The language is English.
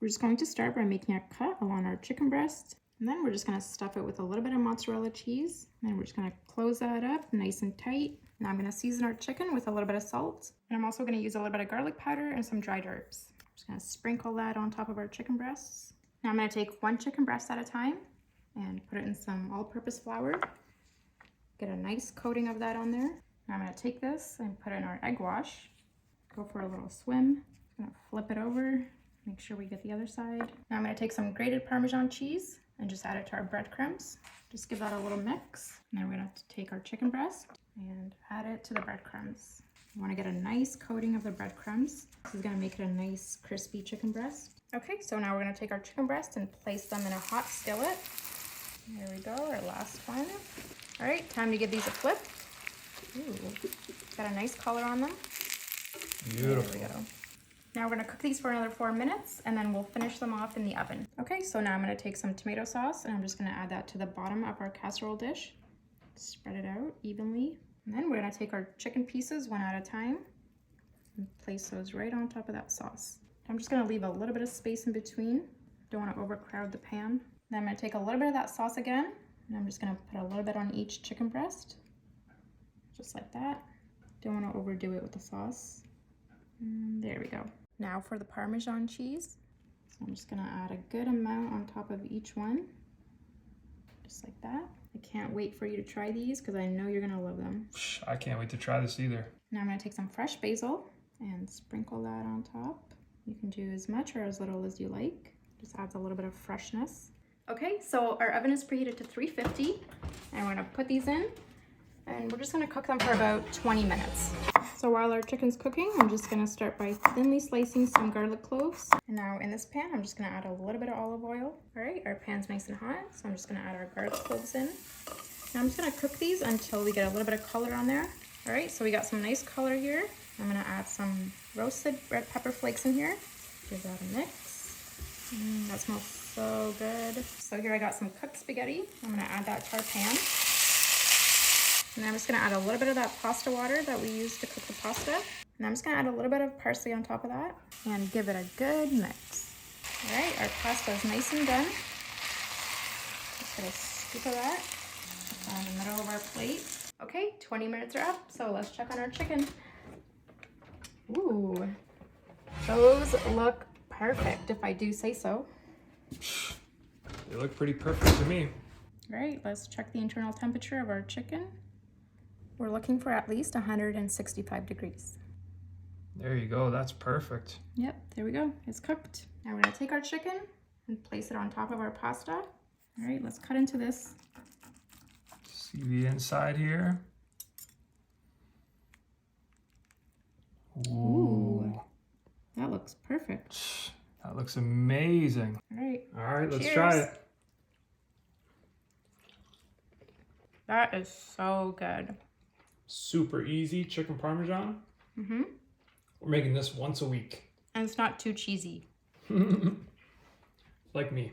We're just going to start by making a cut along our chicken breast. And then we're just going to stuff it with a little bit of mozzarella cheese. And then we're just going to close that up nice and tight. Now I'm going to season our chicken with a little bit of salt. And I'm also going to use a little bit of garlic powder and some dried herbs. I'm just going to sprinkle that on top of our chicken breasts. Now I'm going to take one chicken breast at a time and put it in some all-purpose flour. Get a nice coating of that on there. Now I'm going to take this and put it in our egg wash. Go for a little swim. I'm going to flip it over. Make sure we get the other side. Now I'm going to take some grated Parmesan cheese and just add it to our breadcrumbs. Just give that a little mix. And then we're going to take our chicken breast and add it to the breadcrumbs. You want to get a nice coating of the breadcrumbs. This is going to make it a nice crispy chicken breast. Okay, so now we're going to take our chicken breast and place them in a hot skillet. There we go, our last one. All right, time to give these a flip. Ooh, got a nice color on them. Beautiful. There we go. Now we're gonna cook these for another 4 minutes and then we'll finish them off in the oven. Okay, so now I'm gonna take some tomato sauce and I'm just gonna add that to the bottom of our casserole dish. Spread it out evenly. And then we're gonna take our chicken pieces one at a time and place those right on top of that sauce. I'm just gonna leave a little bit of space in between. Don't wanna overcrowd the pan. Then I'm gonna take a little bit of that sauce again and I'm just gonna put a little bit on each chicken breast. Just like that. Don't wanna overdo it with the sauce. And there we go. Now for the Parmesan cheese. So I'm just gonna add a good amount on top of each one. Just like that. I can't wait for you to try these because I know you're gonna love them. I can't wait to try this either. Now I'm gonna take some fresh basil and sprinkle that on top. You can do as much or as little as you like. Just adds a little bit of freshness. Okay, so our oven is preheated to 350 and we're gonna put these in and we're just gonna cook them for about 20 minutes. So while our chicken's cooking, I'm just gonna start by thinly slicing some garlic cloves. And now in this pan, I'm just gonna add a little bit of olive oil. All right, our pan's nice and hot, so I'm just gonna add our garlic cloves in. Now I'm just gonna cook these until we get a little bit of color on there. All right, so we got some nice color here. I'm gonna add some roasted red pepper flakes in here. Give that a mix. That smells so good. So here I got some cooked spaghetti. I'm gonna add that to our pan. And I'm just gonna add a little bit of that pasta water that we used to cook the pasta. And I'm just gonna add a little bit of parsley on top of that and give it a good mix. All right, our pasta is nice and done. Just get a scoop of that in the middle of our plate. Okay, 20 minutes are up, so let's check on our chicken. Ooh, those look perfect, if I do say so. They look pretty perfect to me. All right, let's check the internal temperature of our chicken. We're looking for at least 165 degrees. There you go, that's perfect. Yep, there we go, it's cooked. Now we're gonna take our chicken and place it on top of our pasta. All right, let's cut into this. See the inside here. Ooh, that looks perfect. That looks amazing. All right, let's cheers. try it. That is so good. Super easy chicken Parmesan. Mm-hmm. We're making this once a week. And it's not too cheesy. Like me.